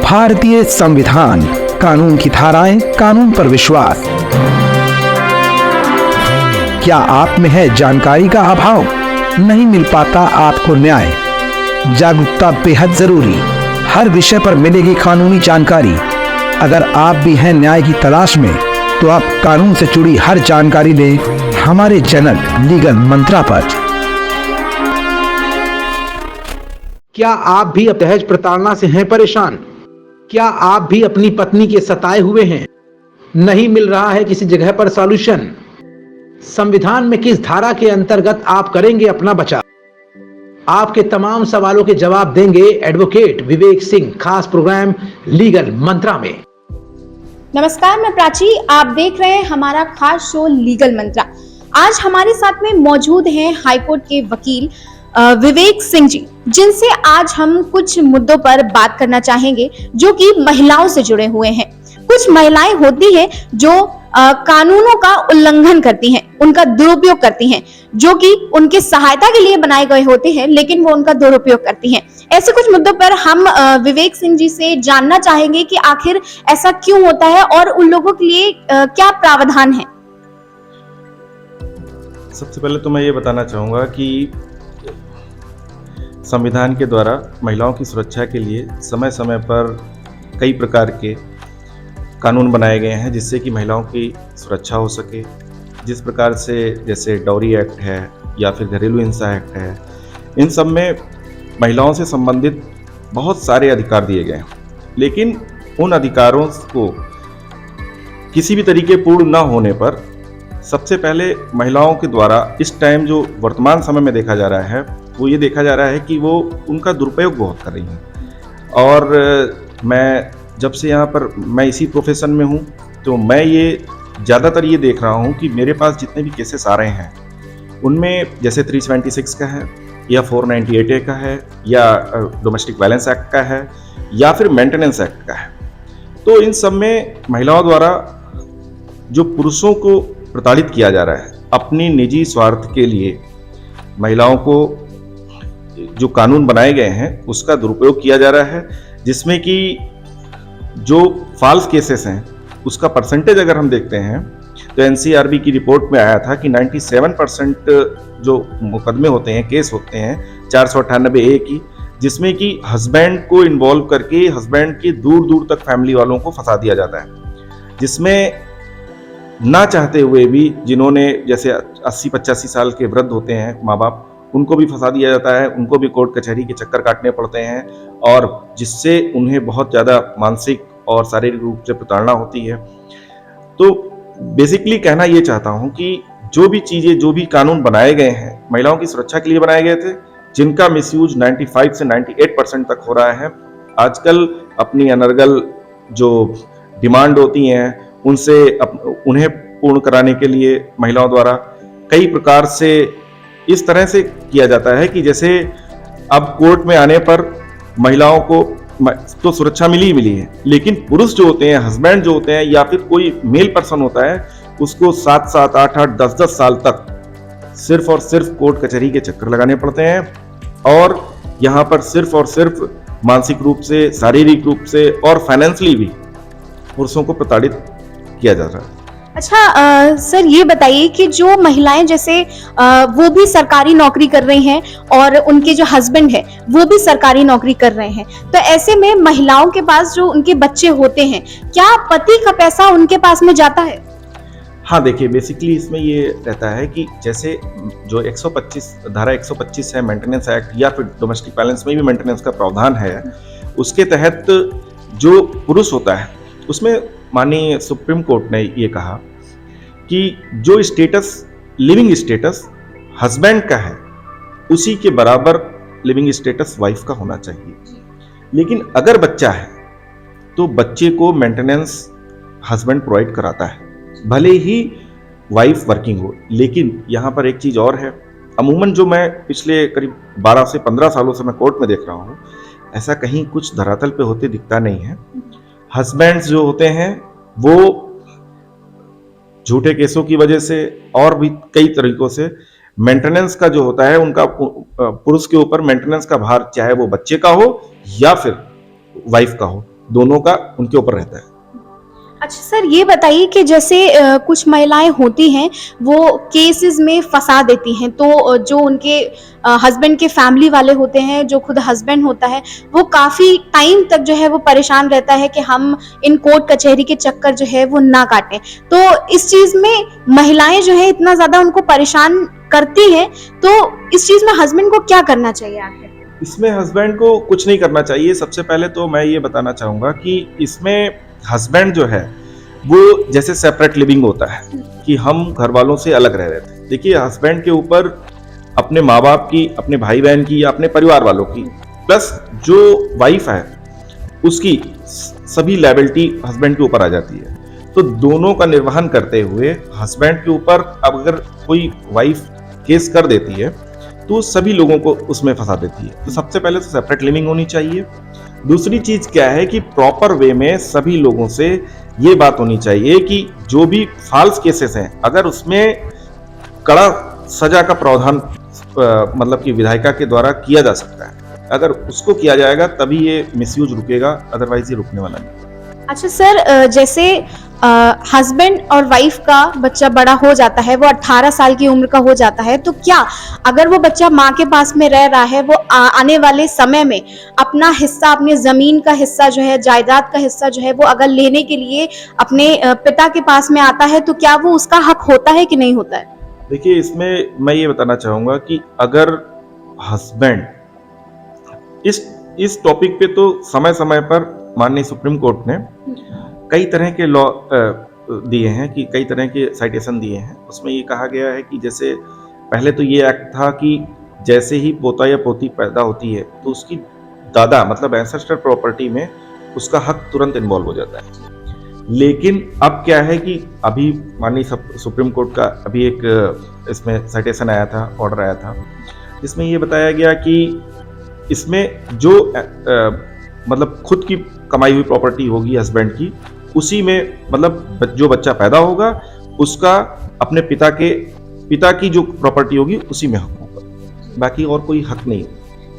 भारतीय संविधान, कानून की धाराएं, कानून पर विश्वास। क्या आप में है जानकारी का अभाव? नहीं मिल पाता आपको न्याय? जागरूकता बेहद जरूरी। हर विषय पर मिलेगी कानूनी जानकारी। अगर आप भी हैं न्याय की तलाश में, तो आप कानून से जुड़ी हर जानकारी लें हमारे चैनल लीगल मंत्रा पर। क्या आप भी दहेज प्रताड़ना से हैं परेशान? क्या आप भी अपनी पत्नी के सताए हुए हैं? नहीं मिल रहा है किसी जगह पर सॉल्यूशन? संविधान में किस धारा के अंतर्गत आप करेंगे अपना बचाव? आपके तमाम सवालों के जवाब देंगे एडवोकेट विवेक सिंह, खास प्रोग्राम लीगल मंत्रा में। नमस्कार, मैं प्राची, आप देख रहे हैं हमारा खास शो लीगल मंत्रा। आज हमारे साथ में मौजूद हैं हाईकोर्ट के वकील विवेक सिंह जी, जिनसे आज हम कुछ मुद्दों पर बात करना चाहेंगे जो कि महिलाओं से जुड़े हुए हैं। कुछ महिलाएं होती हैं जो कानूनों का उल्लंघन करती हैं, उनका दुरुपयोग करती हैं, जो कि उनके सहायता के लिए बनाए गए होते हैं, लेकिन वो उनका दुरुपयोग करती हैं। ऐसे कुछ मुद्दों पर हम विवेक सिंह जी से जानना चाहेंगे कि आखिर ऐसा क्यों होता है और उन लोगों के लिए क्या प्रावधान है। सबसे पहले तो मैं ये बताना चाहूँगा कि संविधान के द्वारा महिलाओं की सुरक्षा के लिए समय समय पर कई प्रकार के कानून बनाए गए हैं जिससे कि महिलाओं की सुरक्षा हो सके। जिस प्रकार से जैसे डॉरी एक्ट है या फिर घरेलू हिंसा एक्ट है, इन सब में महिलाओं से संबंधित बहुत सारे अधिकार दिए गए हैं, लेकिन उन अधिकारों को किसी भी तरीके पूर्ण न होने पर सबसे पहले महिलाओं के द्वारा इस टाइम जो वर्तमान समय में देखा जा रहा है, वो ये देखा जा रहा है कि वो उनका दुरुपयोग बहुत कर रही हैं। और मैं जब से यहाँ पर मैं इसी प्रोफेशन में हूँ, तो मैं ये ज़्यादातर ये देख रहा हूँ कि मेरे पास जितने भी केसेस आ रहे हैं उनमें जैसे 376 का है या 498A का है या डोमेस्टिक वायलेंस एक्ट का है या फिर मेंटेनेंस एक्ट का है। तो इन सब में महिलाओं द्वारा जो पुरुषों को प्रताड़ित किया जा रहा है, अपनी निजी स्वार्थ के लिए महिलाओं को जो कानून बनाए गए हैं उसका दुरुपयोग किया जा रहा है, जिसमें कि जो फॉल्स केसेस हैं उसका परसेंटेज अगर हम देखते हैं तो एनसीआरबी की रिपोर्ट में आया था कि 97% जो मुकदमे होते हैं, केस होते हैं 498A की, जिसमें कि हस्बैंड को इन्वॉल्व करके हस्बैंड के दूर दूर तक फैमिली वालों को फंसा दिया जाता है, जिसमें ना चाहते हुए भी जिन्होंने जैसे 80-85 साल के वृद्ध होते हैं माँ बाप, उनको भी फंसा दिया जाता है, उनको भी कोर्ट कचहरी के चक्कर काटने पड़ते हैं और जिससे उन्हें बहुत ज़्यादा मानसिक और शारीरिक रूप से प्रताड़ना होती है। तो बेसिकली कहना ये चाहता हूँ कि जो भी चीज़ें, जो भी कानून बनाए गए हैं महिलाओं की सुरक्षा के लिए बनाए गए थे, जिनका मिसयूज 95 से 98% तक हो रहा है। आजकल अपनी अनर्गल जो डिमांड होती हैं उनसे उन्हें पूर्ण कराने के लिए महिलाओं द्वारा कई प्रकार से इस तरह से किया जाता है कि जैसे अब कोर्ट में आने पर महिलाओं को तो सुरक्षा मिली ही मिली है, लेकिन पुरुष जो होते हैं, हस्बैंड जो होते हैं या फिर कोई मेल पर्सन होता है, उसको 7-7, 8-8, 10-10 साल तक सिर्फ और सिर्फ कोर्ट कचहरी के चक्कर लगाने पड़ते हैं और यहाँ पर सिर्फ और सिर्फ मानसिक रूप से, शारीरिक रूप से और फाइनेंशियली भी पुरुषों को प्रताड़ित किया जा रहा है। अच्छा सर, ये बताइए कि जो महिलाएं जैसे वो भी सरकारी नौकरी कर रही हैं और उनके जो हस्बैंड है वो भी सरकारी नौकरी कर रहे हैं, तो ऐसे में महिलाओं के पास जो उनके बच्चे होते हैं, क्या पति का पैसा उनके पास में जाता है? हाँ, देखिए बेसिकली इसमें ये रहता है कि जैसे जो धारा 125 है मेंटेनेंस एक्ट या फिर डोमेस्टिक वायलेंस में भी मेंटेनेंस का प्रावधान है, उसके तहत जो पुरुष होता है उसमें माननीय सुप्रीम कोर्ट ने ये कहा कि जो स्टेटस, लिविंग स्टेटस हस्बैंड का है, उसी के बराबर लिविंग स्टेटस वाइफ का होना चाहिए। लेकिन अगर बच्चा है तो बच्चे को मेंटेनेंस हस्बैंड प्रोवाइड कराता है, भले ही वाइफ वर्किंग हो। लेकिन यहाँ पर एक चीज़ और है, अमूमन जो मैं पिछले करीब 12 से 15 सालों से मैं कोर्ट में देख रहा हूँ, ऐसा कहीं कुछ धरातल पे होते दिखता नहीं है। हस्बैंड्स जो होते हैं वो झूठे केसों की वजह से और भी कई तरीकों से मेंटेनेंस का जो होता है उनका पुरुष के ऊपर मेंटेनेंस का भार, चाहे वो बच्चे का हो या फिर वाइफ का हो, दोनों का उनके ऊपर रहता है। अच्छा सर, ये बताइए कि जैसे कुछ महिलाएं होती हैं वो केसेस में फंसा देती हैं, तो जो उनके हस्बैंड के फैमिली वाले होते हैं, जो खुद हस्बैंड होता है, वो काफ़ी टाइम तक जो है वो परेशान रहता है कि हम इन कोर्ट कचहरी के चक्कर जो है वो ना काटें। तो इस चीज़ में महिलाएं जो है इतना ज़्यादा उनको परेशान करती हैं, तो इस चीज़ में हस्बैंड को क्या करना चाहिए आखिर? इसमें हस्बैंड को कुछ नहीं करना चाहिए। सबसे पहले तो मैं ये बताना चाहूँगा कि इसमें हस्बैंड जो है वो जैसे सेपरेट लिविंग होता है कि हम घर वालों से अलग रह रहे थे। देखिए, हस्बैंड के ऊपर अपने माँ बाप की, अपने भाई बहन की या अपने परिवार वालों की, प्लस जो वाइफ है उसकी सभी लायबिलिटी हस्बैंड के ऊपर आ जाती है। तो दोनों का निर्वहन करते हुए हस्बैंड के ऊपर अब अगर कोई वाइफ केस कर देती है तो सभी लोगों को उसमें फंसा देती है। तो सबसे पहले तो सेपरेट लिविंग होनी चाहिए। दूसरी चीज क्या है कि प्रॉपर वे में सभी लोगों से ये बात होनी चाहिए कि जो भी फॉल्स केसेस हैं, अगर उसमें कड़ा सजा का प्रावधान मतलब कि विधायिका के द्वारा किया जा सकता है, अगर उसको किया जाएगा तभी ये मिसयूज रुकेगा, अदरवाइज ये रुकने वाला नहीं। अच्छा सर, जैसे हस्बैंड और वाइफ का बच्चा बड़ा हो जाता है, वो 18 साल की उम्र का हो जाता है, तो क्या अगर वो बच्चा माँ के पास में रह रहा है, वो आने वाले समय में अपना हिस्सा, अपने जमीन का हिस्सा जो है, जायदाद का हिस्सा जो है, वो अगर लेने के लिए अपने पिता के पास में आता है, तो क्या वो उसका हक होता है कि नहीं होता है? देखिए, इसमें मैं ये बताना चाहूंगा कि अगर हस्बैंड इस टॉपिक पे तो समय समय पर माननीय सुप्रीम कोर्ट ने कई तरह के लॉ दिए हैं, कि कई तरह के साइटेशन दिए हैं। उसमें ये कहा गया है कि जैसे पहले तो ये एक्ट था कि जैसे ही पोता या पोती पैदा होती है तो उसकी दादा मतलब एंसेस्टर प्रॉपर्टी में उसका हक तुरंत इन्वॉल्व हो जाता है। लेकिन अब क्या है कि अभी माननीय सुप्रीम कोर्ट का अभी एक इसमें साइटेशन आया था, ऑर्डर आया था, जिसमें ये बताया गया कि इसमें जो मतलब खुद की कमाई हुई प्रॉपर्टी होगी हस्बैंड की, उसी में मतलब जो बच्चा पैदा होगा उसका अपने पिता की जो प्रॉपर्टी होगी उसी में हक होगा, बाकी और कोई हक नहीं।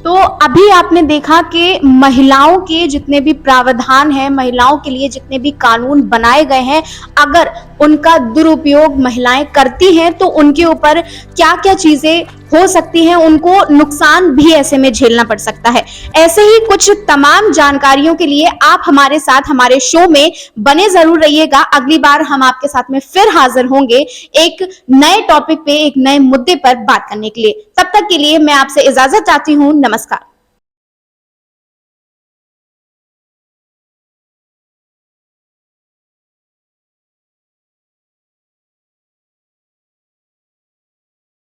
तो अभी आपने देखा कि महिलाओं के जितने भी प्रावधान हैं, महिलाओं के लिए जितने भी कानून बनाए गए हैं, अगर उनका दुरुपयोग महिलाएं करती हैं तो उनके ऊपर क्या क्या चीजें हो सकती हैं, उनको नुकसान भी ऐसे में झेलना पड़ सकता है। ऐसे ही कुछ तमाम जानकारियों के लिए आप हमारे साथ हमारे शो में बने जरूर रहिएगा। अगली बार हम आपके साथ में फिर हाजिर होंगे एक नए टॉपिक पे, एक नए मुद्दे पर बात करने के लिए। तब तक के लिए मैं आपसे इजाजत चाहती हूँ। नमस्कार।